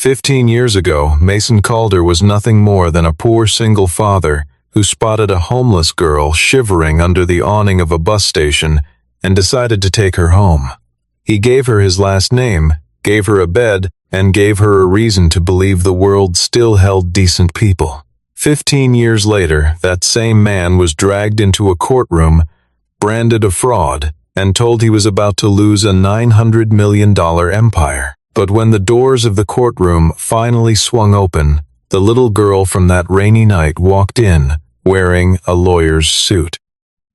15 years ago, Mason Calder was nothing more than a poor single father who spotted a homeless girl shivering under the awning of a bus station and decided to take her home. He gave her his last name, gave her a bed, and gave her a reason to believe the world still held decent people. 15 years later, that same man was dragged into a courtroom, branded a fraud, and told he was about to lose a $900 million empire. But when the doors of the courtroom finally swung open, the little girl from that rainy night walked in, wearing a lawyer's suit.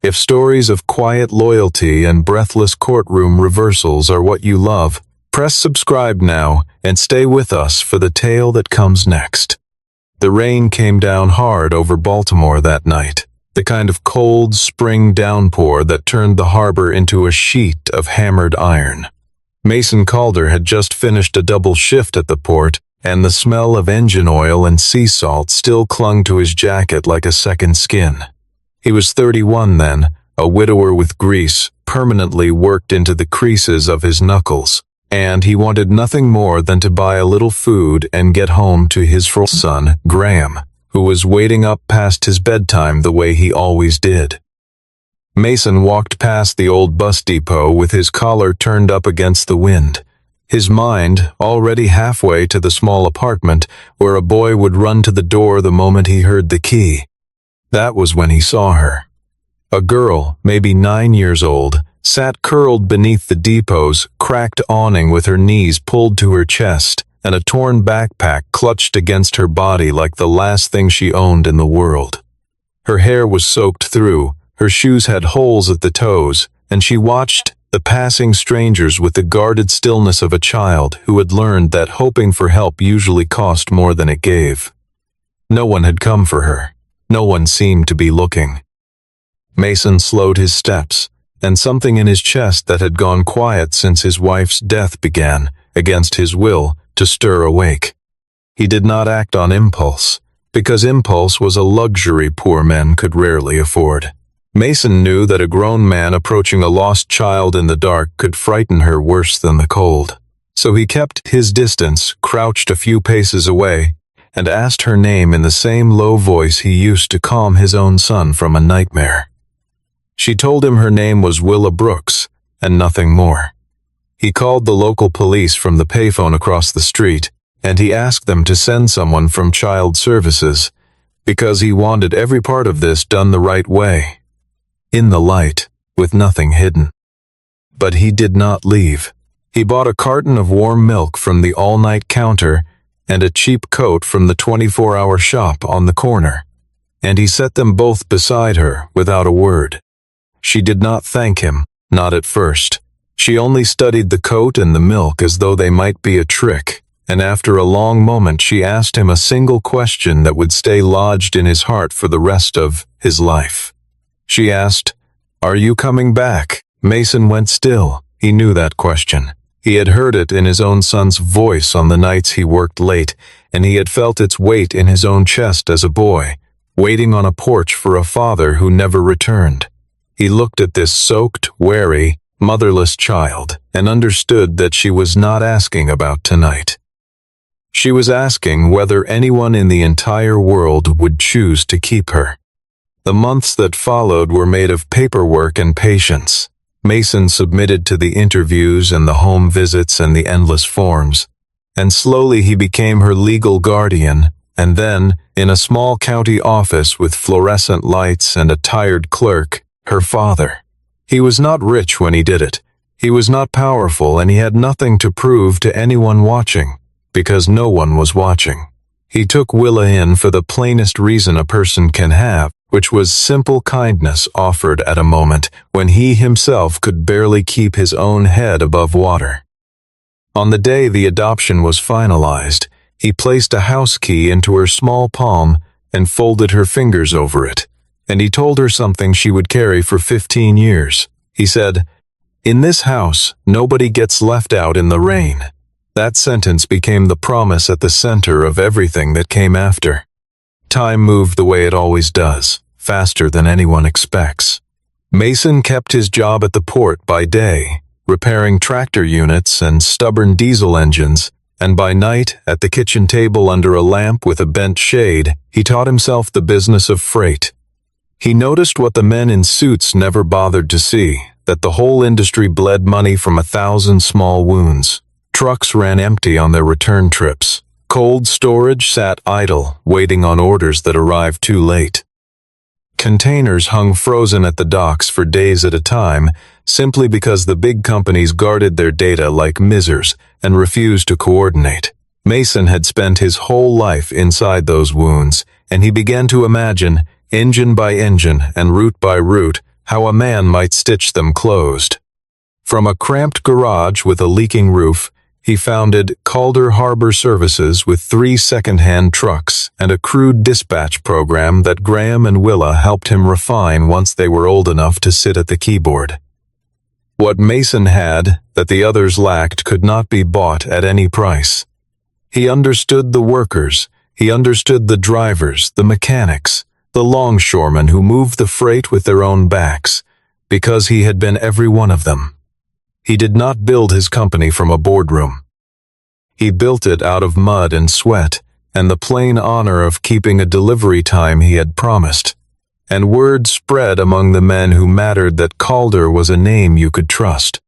If stories of quiet loyalty and breathless courtroom reversals are what you love, press subscribe now and stay with us for the tale that comes next. The rain came down hard over Baltimore that night, the kind of cold spring downpour that turned the harbor into a sheet of hammered iron. Mason Calder had just finished a double shift at the port, and the smell of engine oil and sea salt still clung to his jacket like a second skin. He was 31 then, a widower with grease permanently worked into the creases of his knuckles, and he wanted nothing more than to buy a little food and get home to his son, Graham, who was waiting up past his bedtime the way he always did. Mason walked past the old bus depot with his collar turned up against the wind, his mind already halfway to the small apartment where a boy would run to the door the moment he heard the key. That was when he saw her. A girl, maybe 9 years old, sat curled beneath the depot's cracked awning with her knees pulled to her chest and a torn backpack clutched against her body like the last thing she owned in the world. Her hair was soaked through, her shoes had holes at the toes, and she watched the passing strangers with the guarded stillness of a child who had learned that hoping for help usually cost more than it gave. No one had come for her. No one seemed to be looking. Mason slowed his steps, and something in his chest that had gone quiet since his wife's death began, against his will, to stir awake. He did not act on impulse, because impulse was a luxury poor men could rarely afford. Mason knew that a grown man approaching a lost child in the dark could frighten her worse than the cold. So he kept his distance, crouched a few paces away, and asked her name in the same low voice he used to calm his own son from a nightmare. She told him her name was Willa Brooks, and nothing more. He called the local police from the payphone across the street, and he asked them to send someone from Child Services, because he wanted every part of this done the right way, in the light, with nothing hidden. But he did not leave. He bought a carton of warm milk from the all-night counter and a cheap coat from the 24-hour shop on the corner, and he set them both beside her without a word. She did not thank him, not at first. She only studied the coat and the milk as though they might be a trick, and after a long moment she asked him a single question that would stay lodged in his heart for the rest of his life. She asked, "Are you coming back?" Mason went still. He knew that question. He had heard it in his own son's voice on the nights he worked late, and he had felt its weight in his own chest as a boy, waiting on a porch for a father who never returned. He looked at this soaked, wary, motherless child and understood that she was not asking about tonight. She was asking whether anyone in the entire world would choose to keep her. The months that followed were made of paperwork and patience. Mason submitted to the interviews and the home visits and the endless forms, and slowly he became her legal guardian, and then, in a small county office with fluorescent lights and a tired clerk, her father. He was not rich when he did it. He was not powerful, and he had nothing to prove to anyone watching, because no one was watching. He took Willa in for the plainest reason a person can have, which was simple kindness offered at a moment when he himself could barely keep his own head above water. On the day the adoption was finalized, he placed a house key into her small palm and folded her fingers over it, and he told her something she would carry for 15 years. He said, "In this house, nobody gets left out in the rain." That sentence became the promise at the center of everything that came after. Time moved the way it always does, faster than anyone expects. Mason kept his job at the port by day, repairing tractor units and stubborn diesel engines, and by night, at the kitchen table under a lamp with a bent shade, he taught himself the business of freight. He noticed what the men in suits never bothered to see, that the whole industry bled money from 1,000 small wounds. Trucks ran empty on their return trips. Cold storage sat idle, waiting on orders that arrived too late. Containers hung frozen at the docks for days at a time, simply because the big companies guarded their data like misers and refused to coordinate. Mason had spent his whole life inside those wounds, and he began to imagine, engine by engine and route by route, how a man might stitch them closed. From a cramped garage with a leaking roof, he founded Calder Harbor Services with 3 second-hand trucks and a crude dispatch program that Graham and Willa helped him refine once they were old enough to sit at the keyboard. What Mason had that the others lacked could not be bought at any price. He understood the workers, he understood the drivers, the mechanics, the longshoremen who moved the freight with their own backs, because he had been every one of them. He did not build his company from a boardroom. He built it out of mud and sweat, and the plain honor of keeping a delivery time he had promised. And word spread among the men who mattered that Calder was a name you could trust.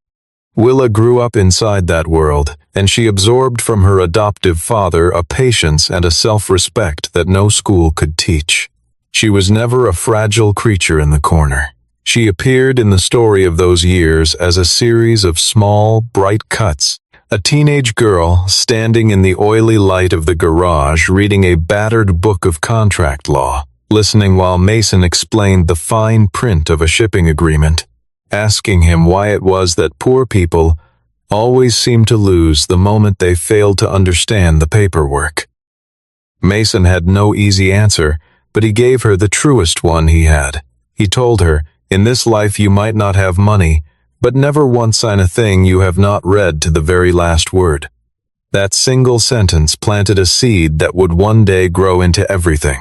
Willa grew up inside that world, and she absorbed from her adoptive father a patience and a self-respect that no school could teach. She was never a fragile creature in the corner. She appeared in the story of those years as a series of small, bright cuts. A teenage girl standing in the oily light of the garage reading a battered book of contract law, listening while Mason explained the fine print of a shipping agreement, asking him why it was that poor people always seemed to lose the moment they failed to understand the paperwork. Mason had no easy answer, but he gave her the truest one he had. He told her, "In this life you might not have money, but never once sign a thing you have not read to the very last word." That single sentence planted a seed that would one day grow into everything.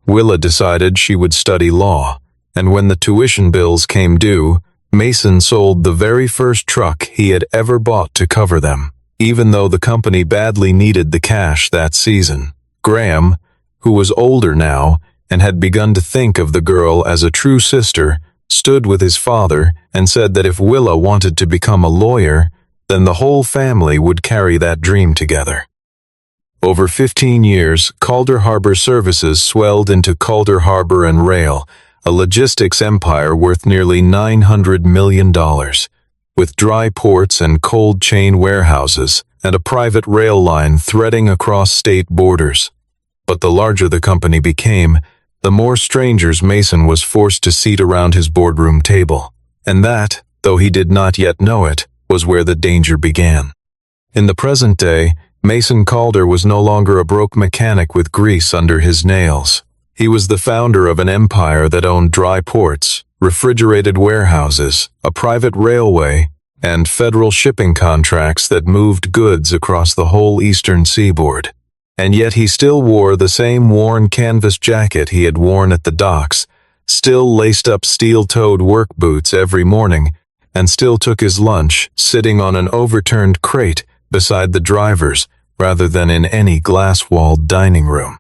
Willa decided she would study law, and when the tuition bills came due, Mason sold the very first truck he had ever bought to cover them, even though the company badly needed the cash that season. Graham, who was older now and had begun to think of the girl as a true sister, stood with his father and said that if Willa wanted to become a lawyer, then the whole family would carry that dream together. Over 15 years, Calder Harbor Services swelled into Calder Harbor and Rail, a logistics empire worth nearly $900 million, with dry ports and cold chain warehouses and a private rail line threading across state borders. But the larger the company became, the more strangers Mason was forced to seat around his boardroom table. And that, though he did not yet know it, was where the danger began. In the present day, Mason Calder was no longer a broke mechanic with grease under his nails. He was the founder of an empire that owned dry ports, refrigerated warehouses, a private railway, and federal shipping contracts that moved goods across the whole eastern seaboard. And yet he still wore the same worn canvas jacket he had worn at the docks, still laced up steel-toed work boots every morning, and still took his lunch sitting on an overturned crate beside the drivers rather than in any glass-walled dining room.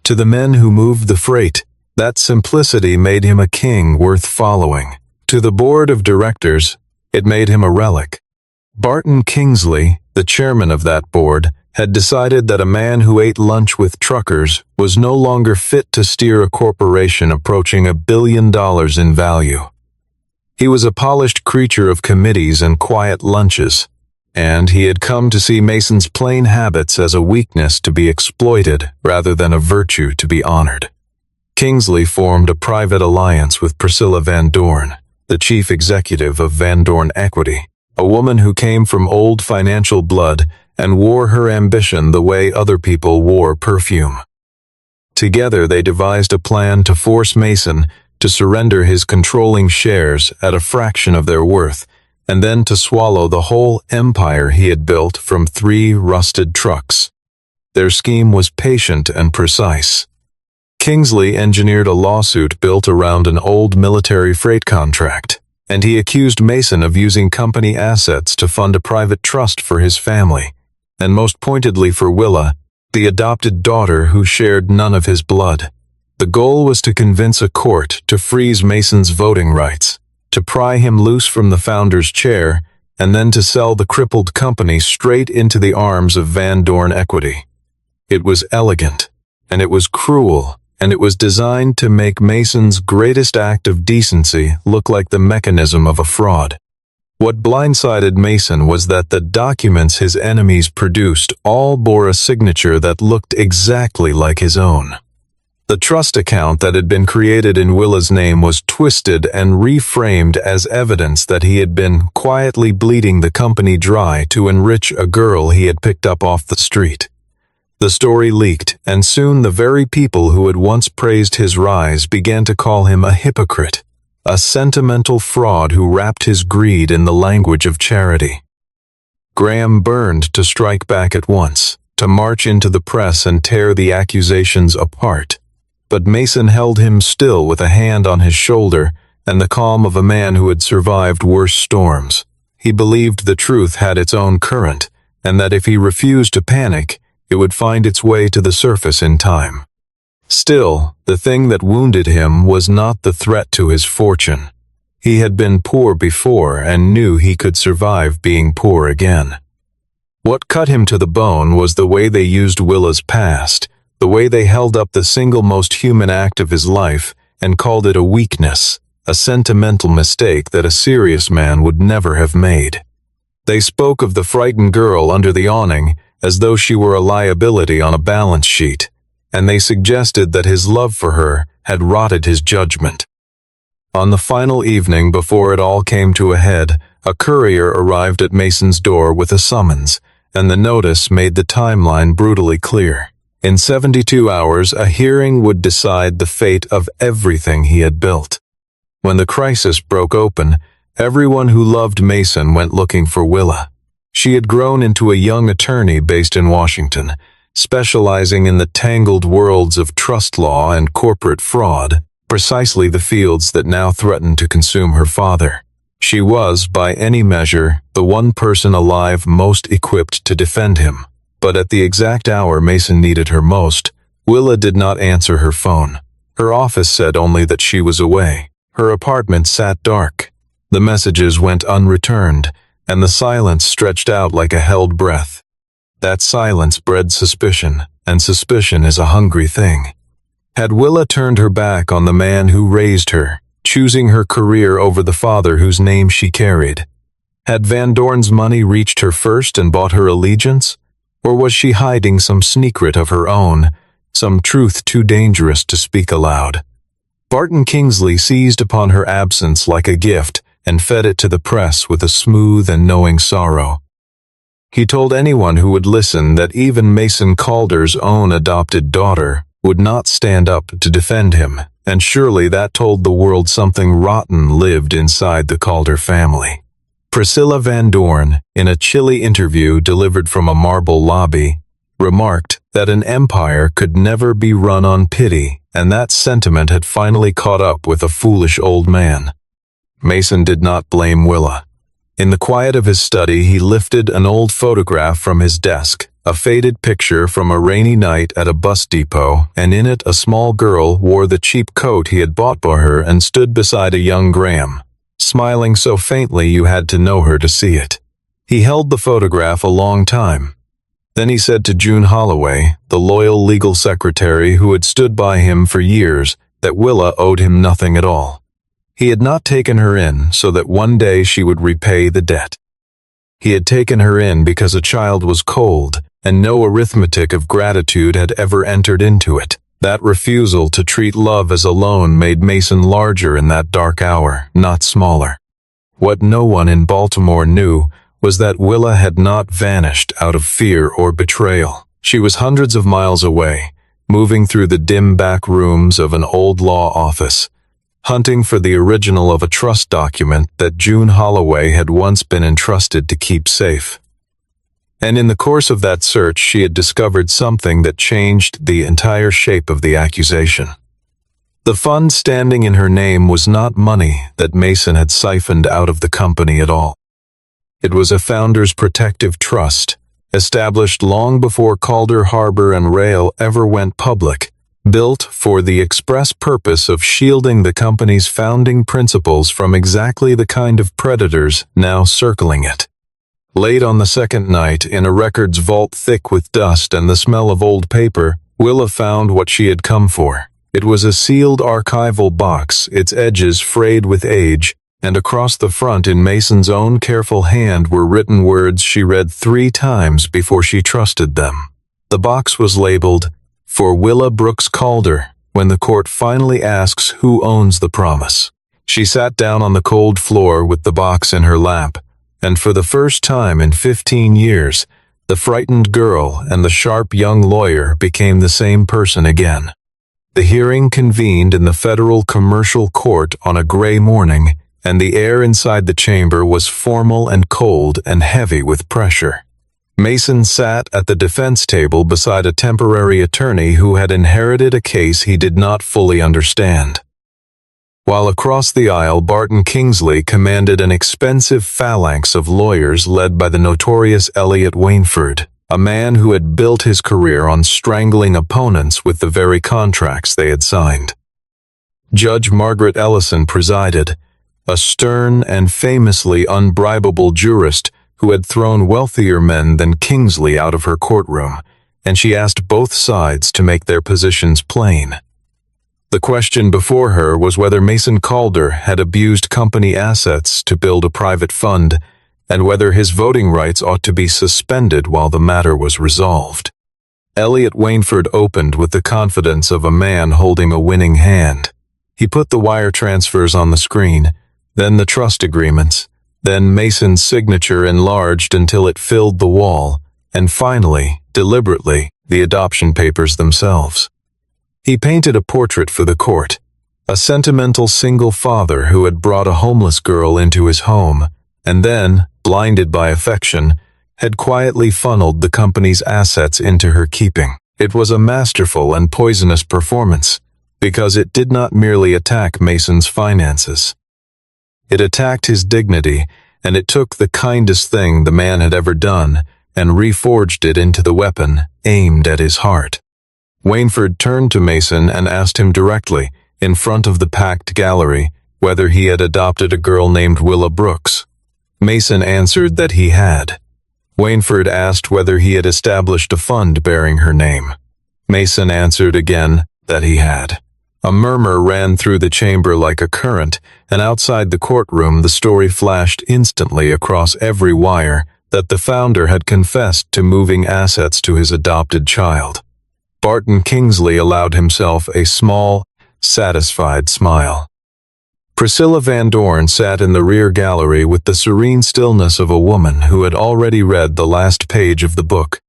To the men who moved the freight, that simplicity made him a king worth following. To the board of directors, it made him a relic. Barton Kingsley, the chairman of that board, had decided that a man who ate lunch with truckers was no longer fit to steer a corporation approaching $1 billion in value. He was a polished creature of committees and quiet lunches, and he had come to see Mason's plain habits as a weakness to be exploited rather than a virtue to be honored. Kingsley formed a private alliance with Priscilla Van Dorn, the chief executive of Van Dorn Equity, a woman who came from old financial blood and wore her ambition the way other people wore perfume. Together they devised a plan to force Mason to surrender his controlling shares at a fraction of their worth, and then to swallow the whole empire he had built from 3 rusted trucks. Their scheme was patient and precise. Kingsley engineered a lawsuit built around an old military freight contract, and he accused Mason of using company assets to fund a private trust for his family, and most pointedly for Willa, the adopted daughter who shared none of his blood. The goal was to convince a court to freeze Mason's voting rights, to pry him loose from the founder's chair, and then to sell the crippled company straight into the arms of Van Dorn Equity. It was elegant, and it was cruel, and it was designed to make Mason's greatest act of decency look like the mechanism of a fraud. What blindsided Mason was that the documents his enemies produced all bore a signature that looked exactly like his own. The trust account that had been created in Willa's name was twisted and reframed as evidence that he had been quietly bleeding the company dry to enrich a girl he had picked up off the street. The story leaked, and soon the very people who had once praised his rise began to call him a hypocrite, a sentimental fraud who wrapped his greed in the language of charity. Graham burned to strike back at once, to march into the press and tear the accusations apart. But Mason held him still with a hand on his shoulder and the calm of a man who had survived worse storms. He believed the truth had its own current, and that if he refused to panic, it would find its way to the surface in time. Still, the thing that wounded him was not the threat to his fortune. He had been poor before and knew he could survive being poor again. What cut him to the bone was the way they used Willa's past, the way they held up the single most human act of his life and called it a weakness, a sentimental mistake that a serious man would never have made. They spoke of the frightened girl under the awning as though she were a liability on a balance sheet, and they suggested that his love for her had rotted his judgment. On the final evening before it all came to a head, a courier arrived at Mason's door with a summons, and the notice made the timeline brutally clear. In 72 hours, a hearing would decide the fate of everything he had built. When the crisis broke open, everyone who loved Mason went looking for Willa. She had grown into a young attorney based in Washington, specializing in the tangled worlds of trust law and corporate fraud, precisely the fields that now threatened to consume her father. She was, by any measure, the one person alive most equipped to defend him. But at the exact hour Mason needed her most, Willa did not answer her phone. Her office said only that she was away. Her apartment sat dark. The messages went unreturned, and the silence stretched out like a held breath. That silence bred suspicion, and suspicion is a hungry thing. Had Willa turned her back on the man who raised her, choosing her career over the father whose name she carried? Had Van Dorn's money reached her first and bought her allegiance? Or was she hiding some secret of her own, some truth too dangerous to speak aloud? Barton Kingsley seized upon her absence like a gift and fed it to the press with a smooth and knowing sorrow. He told anyone who would listen that even Mason Calder's own adopted daughter would not stand up to defend him, and surely that told the world something rotten lived inside the Calder family. Priscilla Van Dorn, in a chilly interview delivered from a marble lobby, remarked that an empire could never be run on pity, and that sentiment had finally caught up with a foolish old man. Mason did not blame Willa. In the quiet of his study, he lifted an old photograph from his desk, a faded picture from a rainy night at a bus depot, and in it a small girl wore the cheap coat he had bought for her and stood beside a young Graham, smiling so faintly you had to know her to see it. He held the photograph a long time. Then he said to June Holloway, the loyal legal secretary who had stood by him for years, that Willa owed him nothing at all. He had not taken her in so that one day she would repay the debt. He had taken her in because a child was cold, and no arithmetic of gratitude had ever entered into it. That refusal to treat love as a loan made Mason larger in that dark hour, not smaller. What no one in Baltimore knew was that Willa had not vanished out of fear or betrayal. She was hundreds of miles away, moving through the dim back rooms of an old law office, hunting for the original of a trust document that June Holloway had once been entrusted to keep safe. And in the course of that search, she had discovered something that changed the entire shape of the accusation. The fund standing in her name was not money that Mason had siphoned out of the company at all. It was a founder's protective trust, established long before Calder Harbor and Rail ever went public, built for the express purpose of shielding the company's founding principles from exactly the kind of predators now circling it. Late on the second night, in a records vault thick with dust and the smell of old paper, Willa found what she had come for. It was a sealed archival box, its edges frayed with age, and across the front in Mason's own careful hand were written words she read 3 times before she trusted them. The box was labeled, "For Willa Brooks Calder, when the court finally asks who owns the promise." She sat down on the cold floor with the box in her lap, and for the first time in 15 years, the frightened girl and the sharp young lawyer became the same person again. The hearing convened in the federal commercial court on a gray morning, and the air inside the chamber was formal and cold and heavy with pressure. Mason sat at the defense table beside a temporary attorney who had inherited a case he did not fully understand. While across the aisle, Barton Kingsley commanded an expensive phalanx of lawyers led by the notorious Elliot Wainford, a man who had built his career on strangling opponents with the very contracts they had signed. Judge Margaret Ellison presided, a stern and famously unbribable jurist who had thrown wealthier men than Kingsley out of her courtroom, and she asked both sides to make their positions plain. The question before her was whether Mason Calder had abused company assets to build a private fund, and whether his voting rights ought to be suspended while the matter was resolved. Elliot Wainford opened with the confidence of a man holding a winning hand. He put the wire transfers on the screen, then the trust agreements, then Mason's signature enlarged until it filled the wall, and finally, deliberately, the adoption papers themselves. He painted a portrait for the court, a sentimental single father who had brought a homeless girl into his home, and then, blinded by affection, had quietly funneled the company's assets into her keeping. It was a masterful and poisonous performance, because it did not merely attack Mason's finances. It attacked his dignity, and it took the kindest thing the man had ever done and reforged it into the weapon aimed at his heart. Wainford turned to Mason and asked him directly, in front of the packed gallery, whether he had adopted a girl named Willa Brooks. Mason answered that he had. Wainford asked whether he had established a fund bearing her name. Mason answered again that he had. A murmur ran through the chamber like a current, and outside the courtroom the story flashed instantly across every wire that the founder had confessed to moving assets to his adopted child. Barton Kingsley allowed himself a small, satisfied smile. Priscilla Van Dorn sat in the rear gallery with the serene stillness of a woman who had already read the last page of the book.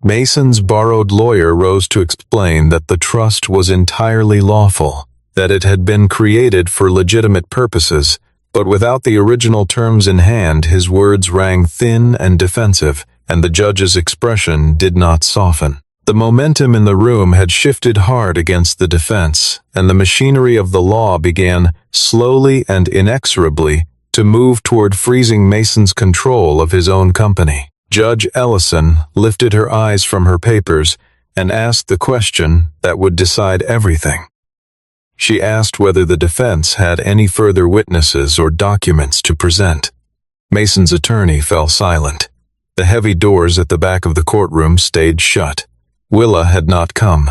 Mason's borrowed lawyer rose to explain that the trust was entirely lawful, that it had been created for legitimate purposes, but without the original terms in hand, his words rang thin and defensive, and the judge's expression did not soften. The momentum in the room had shifted hard against the defense, and the machinery of the law began, slowly and inexorably, to move toward freezing Mason's control of his own company. Judge Ellison lifted her eyes from her papers and asked the question that would decide everything. She asked whether the defense had any further witnesses or documents to present. Mason's attorney fell silent. The heavy doors at the back of the courtroom stayed shut. Willa had not come.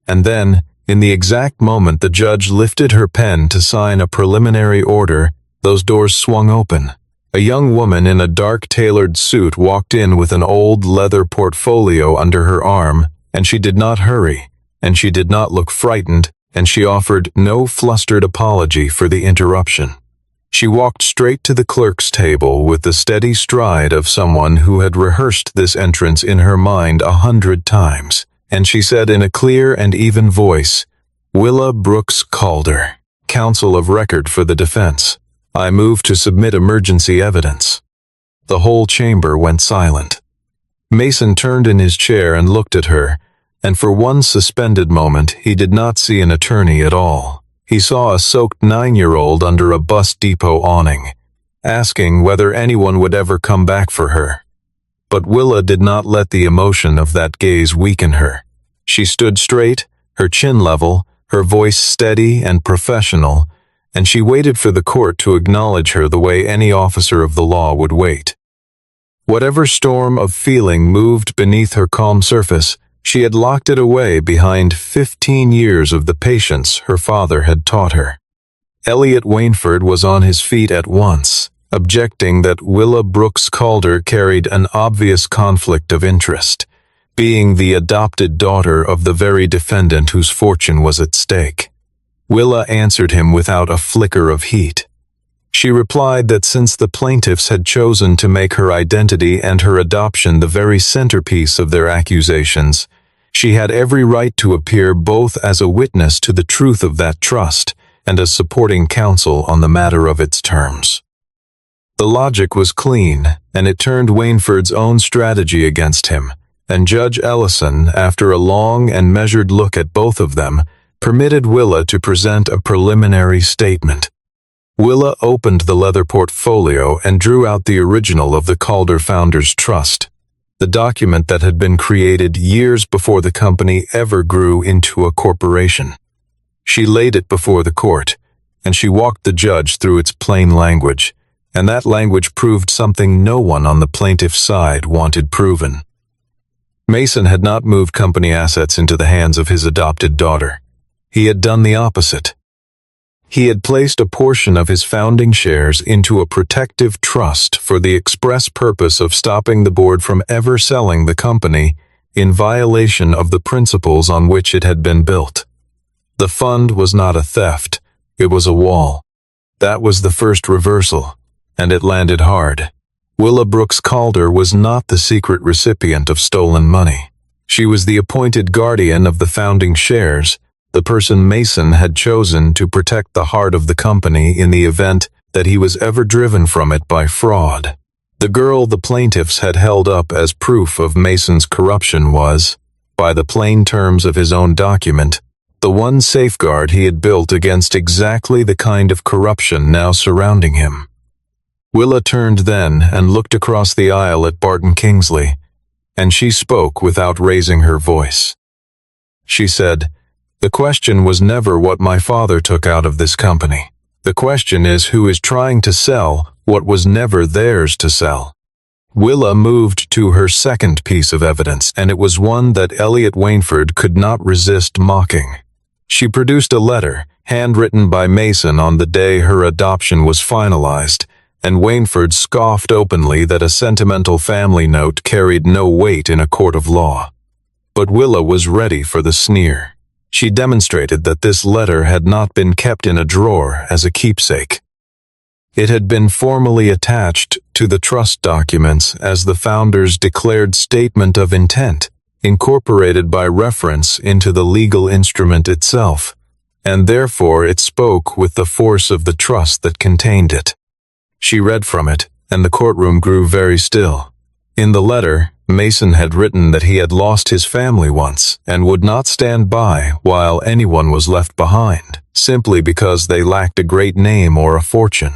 And then, in the exact moment the judge lifted her pen to sign a preliminary order, those doors swung open. A young woman in a dark tailored suit walked in with an old leather portfolio under her arm, and she did not hurry, and she did not look frightened, and she offered no flustered apology for the interruption. She walked straight to the clerk's table with the steady stride of someone who had rehearsed this entrance in her mind 100 times, and she said in a clear and even voice, "Willa Brooks Calder, counsel of record for the defense. I move to submit emergency evidence." The whole chamber went silent. Mason turned in his chair and looked at her, and for one suspended moment he did not see an attorney at all. He saw a soaked 9-year-old under a bus depot awning, asking whether anyone would ever come back for her. But Willa did not let the emotion of that gaze weaken her. She stood straight, her chin level, her voice steady and professional, and she waited for the court to acknowledge her the way any officer of the law would wait. Whatever storm of feeling moved beneath her calm surface, she had locked it away behind 15 years of the patience her father had taught her. Elliot Wainford was on his feet at once, objecting that Willa Brooks Calder carried an obvious conflict of interest, being the adopted daughter of the very defendant whose fortune was at stake. Willa answered him without a flicker of heat. She replied that since the plaintiffs had chosen to make her identity and her adoption the very centerpiece of their accusations, she had every right to appear both as a witness to the truth of that trust and as supporting counsel on the matter of its terms. The logic was clean, and it turned Wainford's own strategy against him, and Judge Ellison, after a long and measured look at both of them, permitted Willa to present a preliminary statement. Willa opened the leather portfolio and drew out the original of the Calder Founders Trust, the document that had been created years before the company ever grew into a corporation. She laid it before the court, and she walked the judge through its plain language, and that language proved something no one on the plaintiff's side wanted proven. Mason had not moved company assets into the hands of his adopted daughter. He had done the opposite. He had placed a portion of his founding shares into a protective trust for the express purpose of stopping the board from ever selling the company in violation of the principles on which it had been built. The fund was not a theft, it was a wall. That was the first reversal, and it landed hard. Willa Brooks Calder was not the secret recipient of stolen money. She was the appointed guardian of the founding shares, the person Mason had chosen to protect the heart of the company in the event that he was ever driven from it by fraud. The girl the plaintiffs had held up as proof of Mason's corruption was, by the plain terms of his own document, the one safeguard he had built against exactly the kind of corruption now surrounding him. Willa turned then and looked across the aisle at Barton Kingsley, and she spoke without raising her voice. She said, "The question was never what my father took out of this company. The question is who is trying to sell what was never theirs to sell." Willa moved to her second piece of evidence, and it was one that Elliot Wainford could not resist mocking. She produced a letter, handwritten by Mason on the day her adoption was finalized, and Wainford scoffed openly that a sentimental family note carried no weight in a court of law. But Willa was ready for the sneer. She demonstrated that this letter had not been kept in a drawer as a keepsake. It had been formally attached to the trust documents as the founders' declared statement of intent, incorporated by reference into the legal instrument itself, and therefore it spoke with the force of the trust that contained it. She read from it, and the courtroom grew very still. In the letter, Mason had written that he had lost his family once and would not stand by while anyone was left behind, simply because they lacked a great name or a fortune.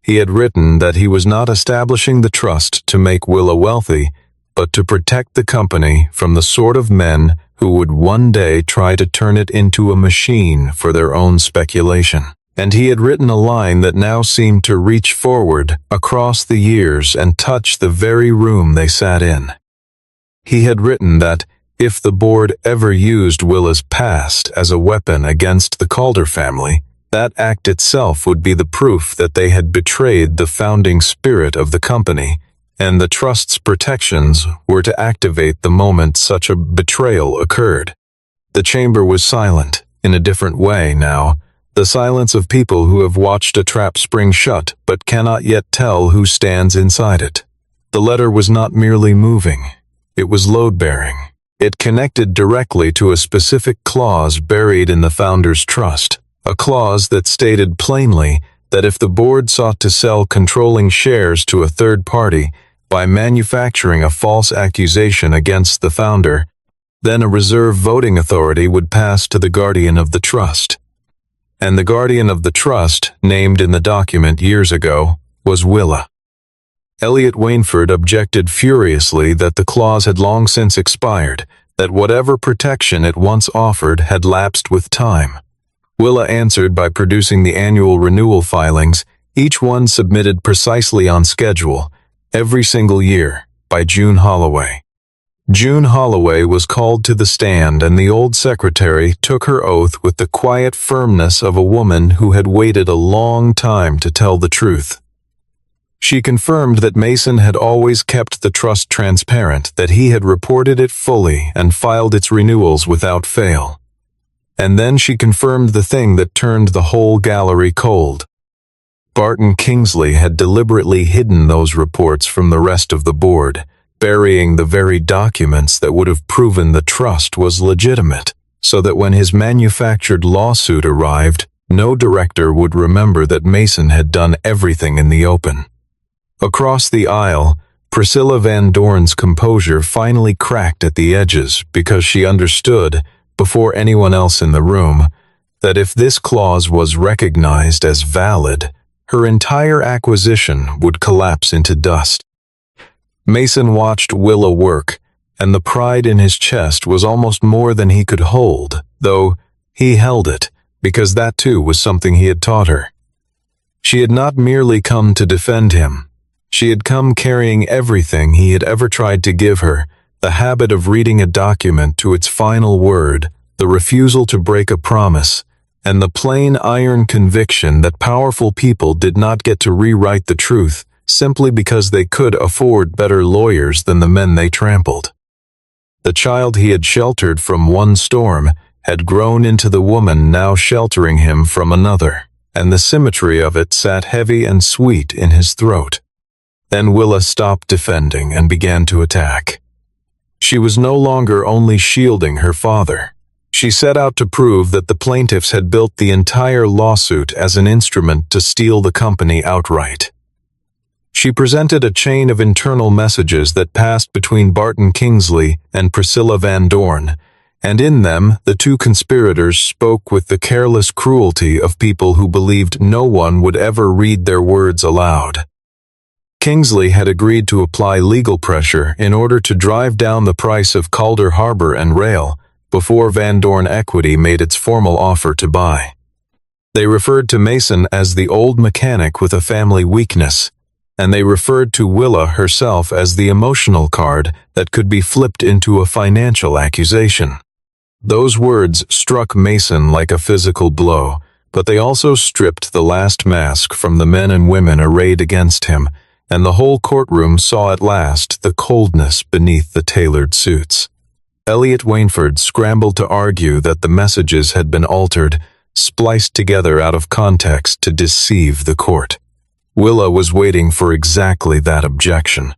He had written that he was not establishing the trust to make Willa wealthy, but to protect the company from the sort of men who would one day try to turn it into a machine for their own speculation. And he had written a line that now seemed to reach forward across the years and touch the very room they sat in. He had written that if the board ever used Willa's past as a weapon against the Calder family, that act itself would be the proof that they had betrayed the founding spirit of the company, and the trust's protections were to activate the moment such a betrayal occurred. The chamber was silent, in a different way now, the silence of people who have watched a trap spring shut but cannot yet tell who stands inside it. The letter was not merely moving, it was load-bearing. It connected directly to a specific clause buried in the founders' trust, a clause that stated plainly that if the board sought to sell controlling shares to a third party by manufacturing a false accusation against the founder, then a reserve voting authority would pass to the guardian of the trust. And the guardian of the trust, named in the document years ago, was Willa. Elliot Wainford objected furiously that the clause had long since expired, that whatever protection it once offered had lapsed with time. Willa answered by producing the annual renewal filings, each one submitted precisely on schedule, every single year, by June Holloway. June Holloway was called to the stand, and the old secretary took her oath with the quiet firmness of a woman who had waited a long time to tell the truth. She confirmed that Mason had always kept the trust transparent, that he had reported it fully and filed its renewals without fail. And then she confirmed the thing that turned the whole gallery cold. Barton Kingsley had deliberately hidden those reports from the rest of the board, burying the very documents that would have proven the trust was legitimate, so that when his manufactured lawsuit arrived, no director would remember that Mason had done everything in the open. Across the aisle, Priscilla Van Dorn's composure finally cracked at the edges because she understood, before anyone else in the room, that if this clause was recognized as valid, her entire acquisition would collapse into dust. Mason watched Willa work, and the pride in his chest was almost more than he could hold, though he held it, because that too was something he had taught her. She had not merely come to defend him. She had come carrying everything he had ever tried to give her, the habit of reading a document to its final word, the refusal to break a promise, and the plain iron conviction that powerful people did not get to rewrite the truth simply because they could afford better lawyers than the men they trampled. The child he had sheltered from one storm had grown into the woman now sheltering him from another, and the symmetry of it sat heavy and sweet in his throat. Then Willa stopped defending and began to attack. She was no longer only shielding her father. She set out to prove that the plaintiffs had built the entire lawsuit as an instrument to steal the company outright. She presented a chain of internal messages that passed between Barton Kingsley and Priscilla Van Dorn, and in them the two conspirators spoke with the careless cruelty of people who believed no one would ever read their words aloud. Kingsley had agreed to apply legal pressure in order to drive down the price of Calder Harbor and Rail before Van Dorn Equity made its formal offer to buy. They referred to Mason as the old mechanic with a family weakness, and they referred to Willa herself as the emotional card that could be flipped into a financial accusation. Those words struck Mason like a physical blow, but they also stripped the last mask from the men and women arrayed against him, and the whole courtroom saw at last the coldness beneath the tailored suits. Elliot Wainford scrambled to argue that the messages had been altered, spliced together out of context to deceive the court. Willa was waiting for exactly that objection.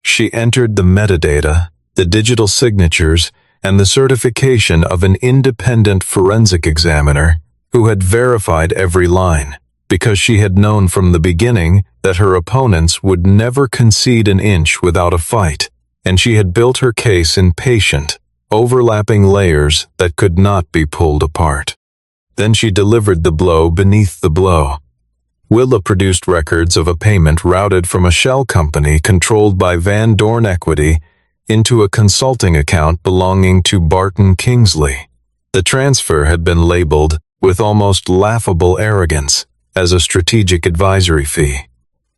She entered the metadata, the digital signatures, and the certification of an independent forensic examiner who had verified every line, because she had known from the beginning that her opponents would never concede an inch without a fight, and she had built her case in patient, overlapping layers that could not be pulled apart. Then she delivered the blow beneath the blow. Willa produced records of a payment routed from a shell company controlled by Van Dorn Equity into a consulting account belonging to Barton Kingsley. The transfer had been labeled, with almost laughable arrogance, as a strategic advisory fee.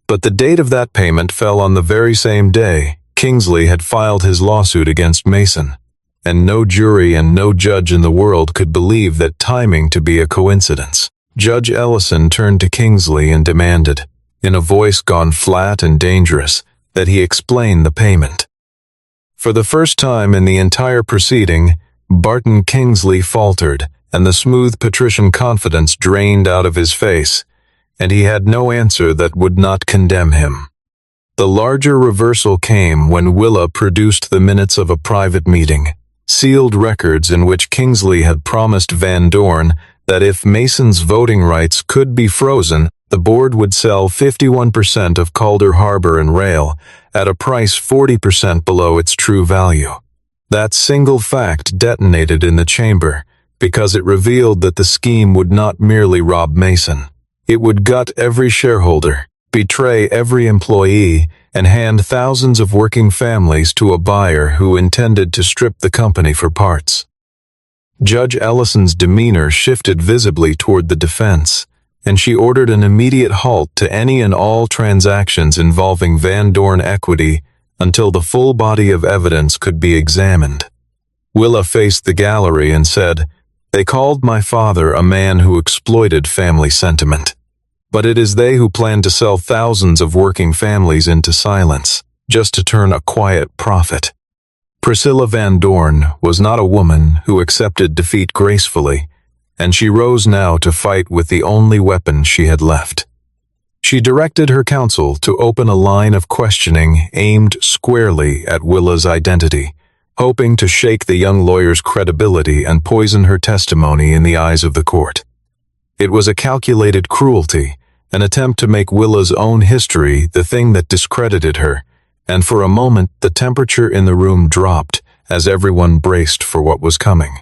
But the date of that payment fell on the very same day Kingsley had filed his lawsuit against Mason, and no jury and no judge in the world could believe that timing to be a coincidence. Judge Ellison turned to Kingsley and demanded, in a voice gone flat and dangerous, that he explain the payment. For the first time in the entire proceeding, Barton Kingsley faltered, and the smooth patrician confidence drained out of his face, and he had no answer that would not condemn him. The larger reversal came when Willa produced the minutes of a private meeting, sealed records in which Kingsley had promised Van Dorn that if Mason's voting rights could be frozen, the board would sell 51% of Calder Harbor and Rail at a price 40% below its true value. That single fact detonated in the chamber, because it revealed that the scheme would not merely rob Mason. It would gut every shareholder, betray every employee, and hand thousands of working families to a buyer who intended to strip the company for parts. Judge Ellison's demeanor shifted visibly toward the defense, and she ordered an immediate halt to any and all transactions involving Van Dorn equity until the full body of evidence could be examined. Willa faced the gallery and said, "They called my father a man who exploited family sentiment. But it is they who plan to sell thousands of working families into silence, just to turn a quiet profit." Priscilla Van Dorn was not a woman who accepted defeat gracefully, and she rose now to fight with the only weapon she had left. She directed her counsel to open a line of questioning aimed squarely at Willa's identity, hoping to shake the young lawyer's credibility and poison her testimony in the eyes of the court. It was a calculated cruelty, an attempt to make Willa's own history the thing that discredited her, and for a moment the temperature in the room dropped as everyone braced for what was coming.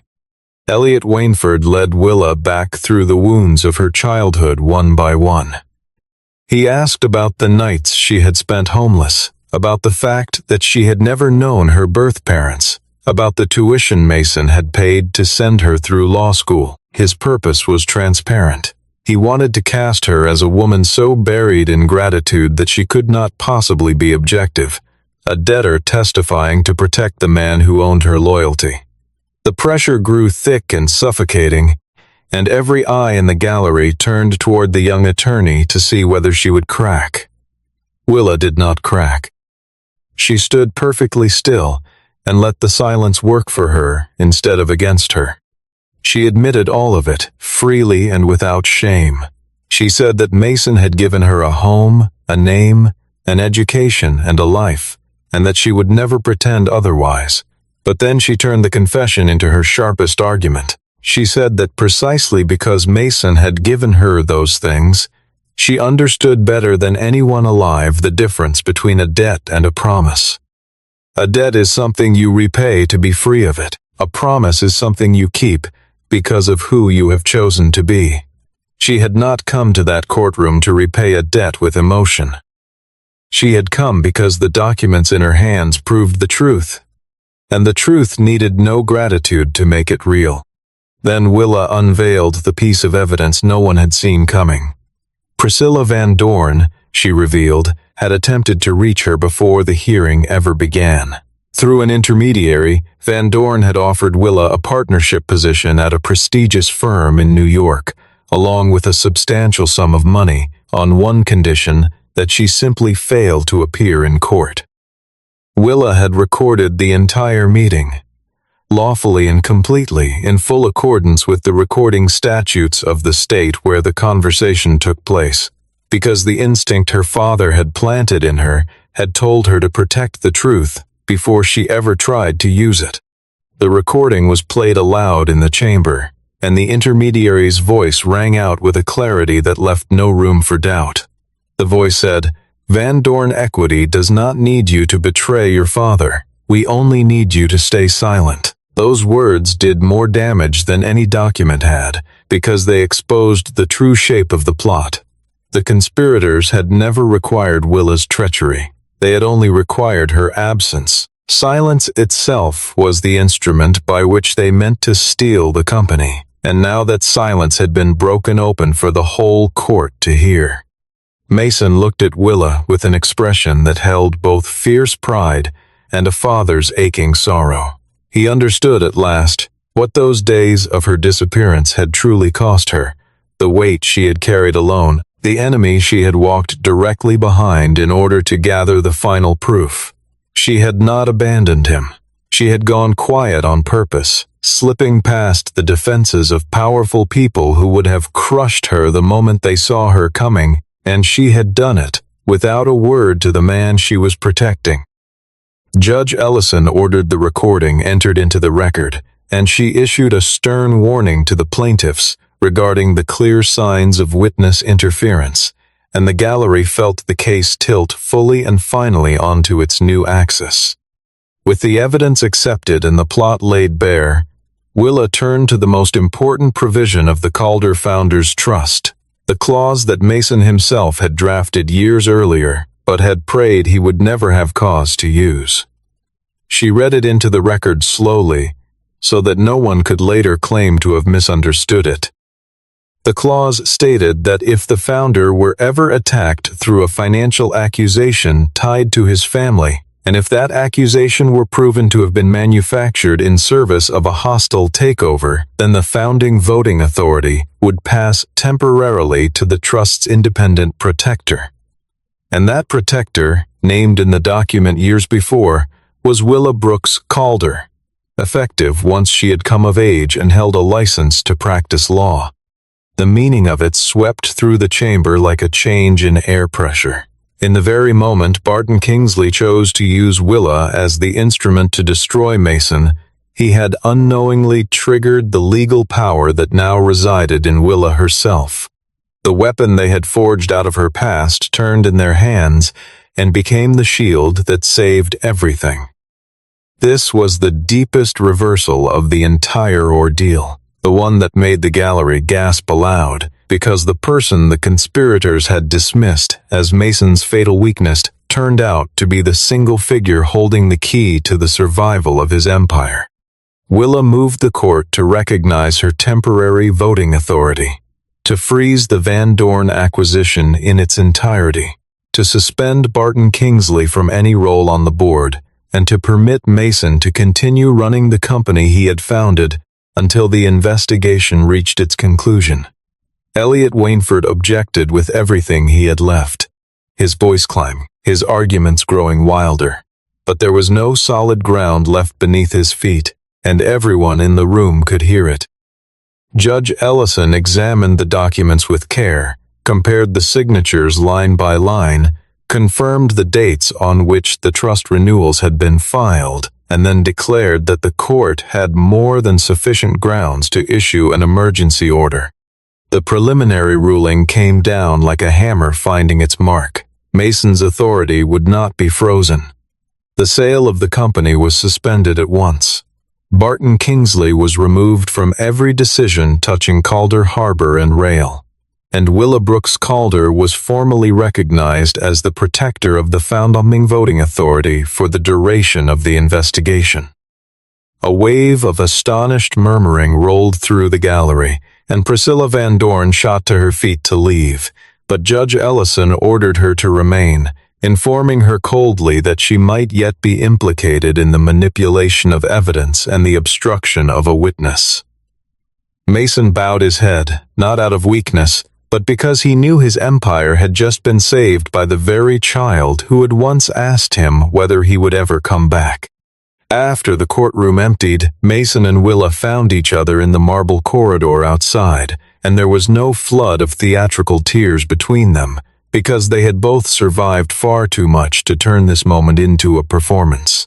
Elliot Wainford led Willa back through the wounds of her childhood one by one. He asked about the nights she had spent homeless, about the fact that she had never known her birth parents, about the tuition Mason had paid to send her through law school. His purpose was transparent. He wanted to cast her as a woman so buried in gratitude that she could not possibly be objective, a debtor testifying to protect the man who owned her loyalty. The pressure grew thick and suffocating, and every eye in the gallery turned toward the young attorney to see whether she would crack. Willa did not crack. She stood perfectly still and let the silence work for her instead of against her. She admitted all of it, freely and without shame. She said that Mason had given her a home, a name, an education, and a life, and that she would never pretend otherwise. But then she turned the confession into her sharpest argument. She said that precisely because Mason had given her those things, she understood better than anyone alive the difference between a debt and a promise. A debt is something you repay to be free of it. A promise is something you keep because of who you have chosen to be. She had not come to that courtroom to repay a debt with emotion. She had come because the documents in her hands proved the truth, and the truth needed no gratitude to make it real. Then Willa unveiled the piece of evidence no one had seen coming. Priscilla Van Dorn, she revealed, had attempted to reach her before the hearing ever began. Through an intermediary, Van Dorn had offered Willa a partnership position at a prestigious firm in New York, along with a substantial sum of money, on one condition, that she simply fail to appear in court. Willa had recorded the entire meeting, lawfully and completely in full accordance with the recording statutes of the state where the conversation took place, because the instinct her father had planted in her had told her to protect the truth before she ever tried to use it. The recording was played aloud in the chamber, and the intermediary's voice rang out with a clarity that left no room for doubt. The voice said, "Van Dorn Equity does not need you to betray your father. We only need you to stay silent." Those words did more damage than any document had, because they exposed the true shape of the plot. The conspirators had never required Willa's treachery. They had only required her absence. Silence itself was the instrument by which they meant to steal the company, and now that silence had been broken open for the whole court to hear. Mason looked at Willa with an expression that held both fierce pride and a father's aching sorrow. He understood at last what those days of her disappearance had truly cost her, the weight she had carried alone, the enemy she had walked directly behind in order to gather the final proof. She had not abandoned him. She had gone quiet on purpose, slipping past the defenses of powerful people who would have crushed her the moment they saw her coming, and she had done it without a word to the man she was protecting. Judge Ellison ordered the recording entered into the record, and she issued a stern warning to the plaintiffs regarding the clear signs of witness interference, and the gallery felt the case tilt fully and finally onto its new axis. With the evidence accepted and the plot laid bare, Willa turned to the most important provision of the Calder founders' trust, the clause that Mason himself had drafted years earlier, but had prayed he would never have cause to use. She read it into the record slowly, so that no one could later claim to have misunderstood it. The clause stated that if the founder were ever attacked through a financial accusation tied to his family, and if that accusation were proven to have been manufactured in service of a hostile takeover, then the founding voting authority would pass temporarily to the trust's independent protector. And that protector, named in the document years before, was Willa Brooks Calder, effective once she had come of age and held a license to practice law. The meaning of it swept through the chamber like a change in air pressure. In the very moment Barton Kingsley chose to use Willa as the instrument to destroy Mason, he had unknowingly triggered the legal power that now resided in Willa herself. The weapon they had forged out of her past turned in their hands and became the shield that saved everything. This was the deepest reversal of the entire ordeal, the one that made the gallery gasp aloud, because the person the conspirators had dismissed as Mason's fatal weakness turned out to be the single figure holding the key to the survival of his empire. Willa moved the court to recognize her temporary voting authority, to freeze the Van Dorn acquisition in its entirety, to suspend Barton Kingsley from any role on the board, and to permit Mason to continue running the company he had founded until the investigation reached its conclusion. Elliot Wainford objected with everything he had left, his voice climbing, his arguments growing wilder. But there was no solid ground left beneath his feet, and everyone in the room could hear it. Judge Ellison examined the documents with care, compared the signatures line by line, confirmed the dates on which the trust renewals had been filed, and then declared that the court had more than sufficient grounds to issue an emergency order. The preliminary ruling came down like a hammer finding its mark. Mason's authority would not be frozen. The sale of the company was suspended at once. Barton Kingsley was removed from every decision touching Calder Harbor and Rail, and Willa Brooks Calder was formally recognized as the protector of the founding voting authority for the duration of the investigation. A wave of astonished murmuring rolled through the gallery, and Priscilla Van Dorn shot to her feet to leave, but Judge Ellison ordered her to remain, informing her coldly that she might yet be implicated in the manipulation of evidence and the obstruction of a witness. Mason bowed his head, not out of weakness, but because he knew his empire had just been saved by the very child who had once asked him whether he would ever come back. After the courtroom emptied, Mason and Willa found each other in the marble corridor outside, and there was no flood of theatrical tears between them, because they had both survived far too much to turn this moment into a performance.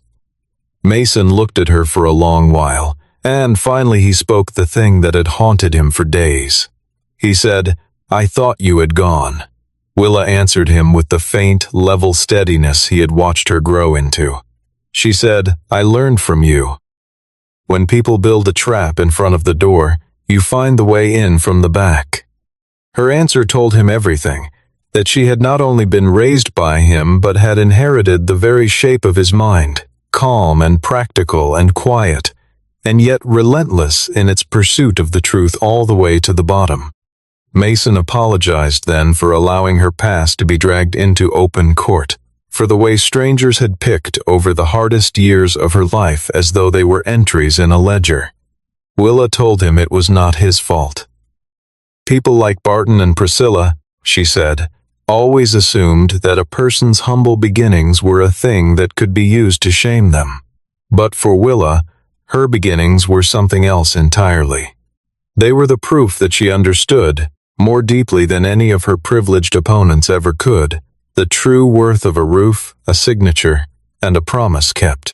Mason looked at her for a long while, and finally he spoke the thing that had haunted him for days. He said, "I thought you had gone." Willa answered him with the faint, level steadiness he had watched her grow into. She said, "I learned from you. When people build a trap in front of the door, you find the way in from the back." Her answer told him everything, that she had not only been raised by him but had inherited the very shape of his mind, calm and practical and quiet, and yet relentless in its pursuit of the truth all the way to the bottom. Mason apologized then for allowing her past to be dragged into open court, for the way strangers had picked over the hardest years of her life as though they were entries in a ledger. Willa told him it was not his fault. "People like Barton and Priscilla," she said, "always assumed that a person's humble beginnings were a thing that could be used to shame them. But for Willa, her beginnings were something else entirely. They were the proof that she understood, more deeply than any of her privileged opponents ever could, the true worth of a roof, a signature, and a promise kept."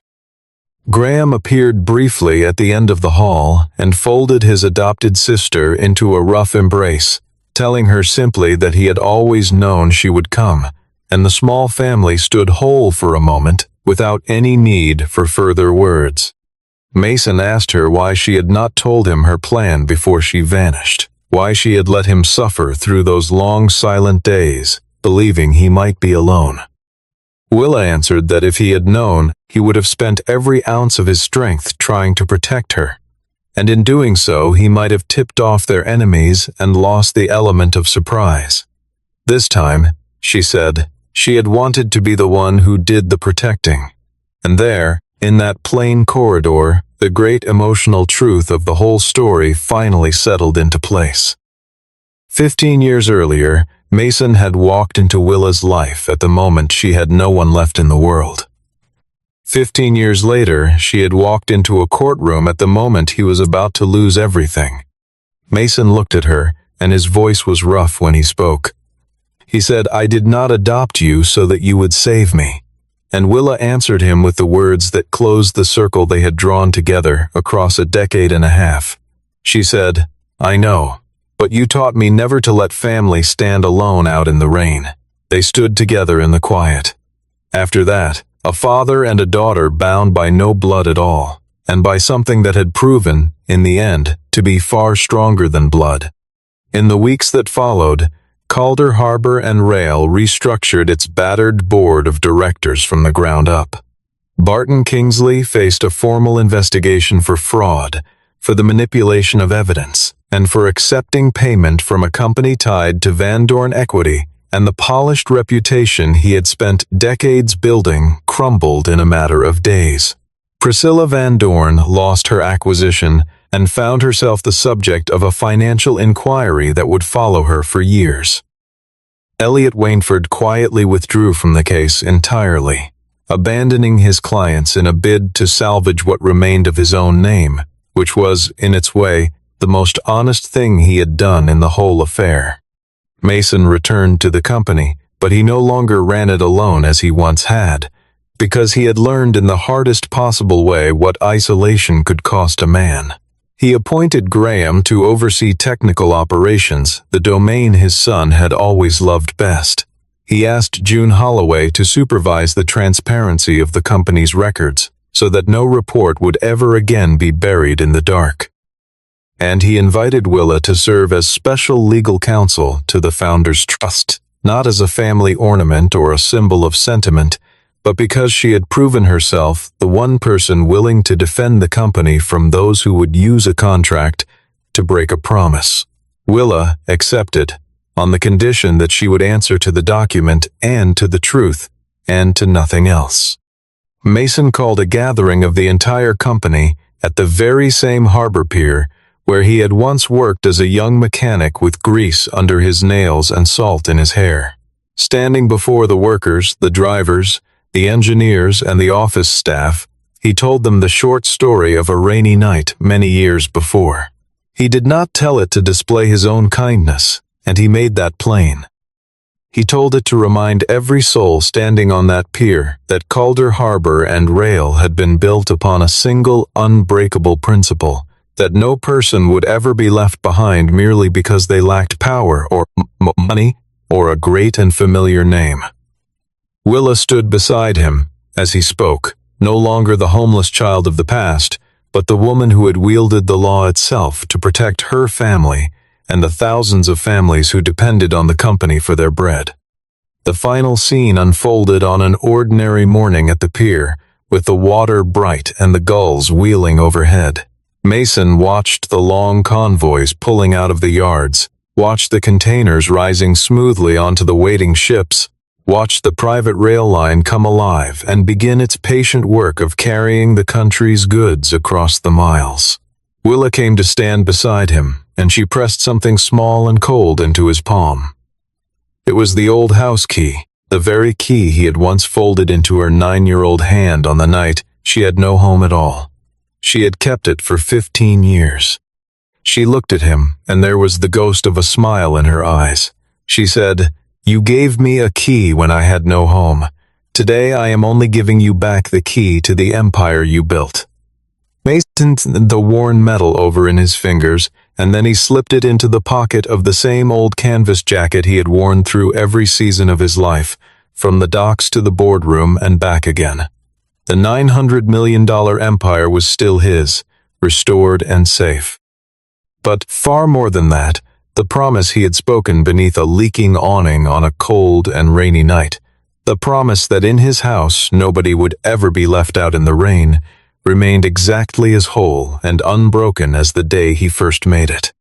Graham appeared briefly at the end of the hall and folded his adopted sister into a rough embrace, telling her simply that he had always known she would come, and the small family stood whole for a moment without any need for further words. Mason asked her why she had not told him her plan before she vanished, why she had let him suffer through those long silent days, believing he might be alone. Willa answered that if he had known, he would have spent every ounce of his strength trying to protect her, and in doing so he might have tipped off their enemies and lost the element of surprise. This time, she said, she had wanted to be the one who did the protecting. And there, in that plain corridor, the great emotional truth of the whole story finally settled into place. 15 years earlier, Mason had walked into Willa's life at the moment she had no one left in the world. 15 years later, she had walked into a courtroom at the moment he was about to lose everything. Mason looked at her, and his voice was rough when he spoke. He said, "I did not adopt you so that you would save me." And Willa answered him with the words that closed the circle they had drawn together across a decade and a half. She said, "I know, but you taught me never to let family stand alone out in the rain." They stood together in the quiet. After that, a father and a daughter bound by no blood at all, and by something that had proven, in the end, to be far stronger than blood. In the weeks that followed, Calder Harbor and Rail restructured its battered board of directors from the ground up. Barton Kingsley faced a formal investigation for fraud, for the manipulation of evidence, and for accepting payment from a company tied to Van Dorn Equity, and the polished reputation he had spent decades building crumbled in a matter of days. Priscilla Van Dorn lost her acquisition and found herself the subject of a financial inquiry that would follow her for years. Elliot Wainford quietly withdrew from the case entirely, abandoning his clients in a bid to salvage what remained of his own name, which was, in its way, the most honest thing he had done in the whole affair. Mason returned to the company, but he no longer ran it alone as he once had, because he had learned in the hardest possible way what isolation could cost a man. He appointed Graham to oversee technical operations, the domain his son had always loved best. He asked June Holloway to supervise the transparency of the company's records, so that no report would ever again be buried in the dark. And he invited Willa to serve as special legal counsel to the founder's trust, not as a family ornament or a symbol of sentiment, but because she had proven herself the one person willing to defend the company from those who would use a contract to break a promise. Willa accepted, on the condition that she would answer to the document and to the truth, and to nothing else. Mason called a gathering of the entire company at the very same harbor pier where he had once worked as a young mechanic with grease under his nails and salt in his hair. Standing before the workers, the drivers, the engineers, and the office staff, he told them the short story of a rainy night many years before. He did not tell it to display his own kindness, and he made that plain. He told it to remind every soul standing on that pier that Calder Harbor and Rail had been built upon a single unbreakable principle, that no person would ever be left behind merely because they lacked power or money or a great and familiar name. Willa stood beside him as he spoke, no longer the homeless child of the past, but the woman who had wielded the law itself to protect her family and the thousands of families who depended on the company for their bread. The final scene unfolded on an ordinary morning at the pier, with the water bright and the gulls wheeling overhead. Mason watched the long convoys pulling out of the yards, watched the containers rising smoothly onto the waiting ships, watched the private rail line come alive and begin its patient work of carrying the country's goods across the miles. Willa came to stand beside him, and she pressed something small and cold into his palm. It was the old house key, the very key he had once folded into her 9-year-old hand on the night she had no home at all. She had kept it for 15 years. She looked at him, and there was the ghost of a smile in her eyes. She said, "You gave me a key when I had no home. Today I am only giving you back the key to the empire you built." Mason turned the worn metal over in his fingers, and then he slipped it into the pocket of the same old canvas jacket he had worn through every season of his life, from the docks to the boardroom and back again. The $900 million empire was still his, restored and safe. But far more than that, The promise he had spoken beneath a leaking awning on a cold and rainy night. The promise that in his house nobody would ever be left out in the rain remained exactly as whole and unbroken as the day he first made it.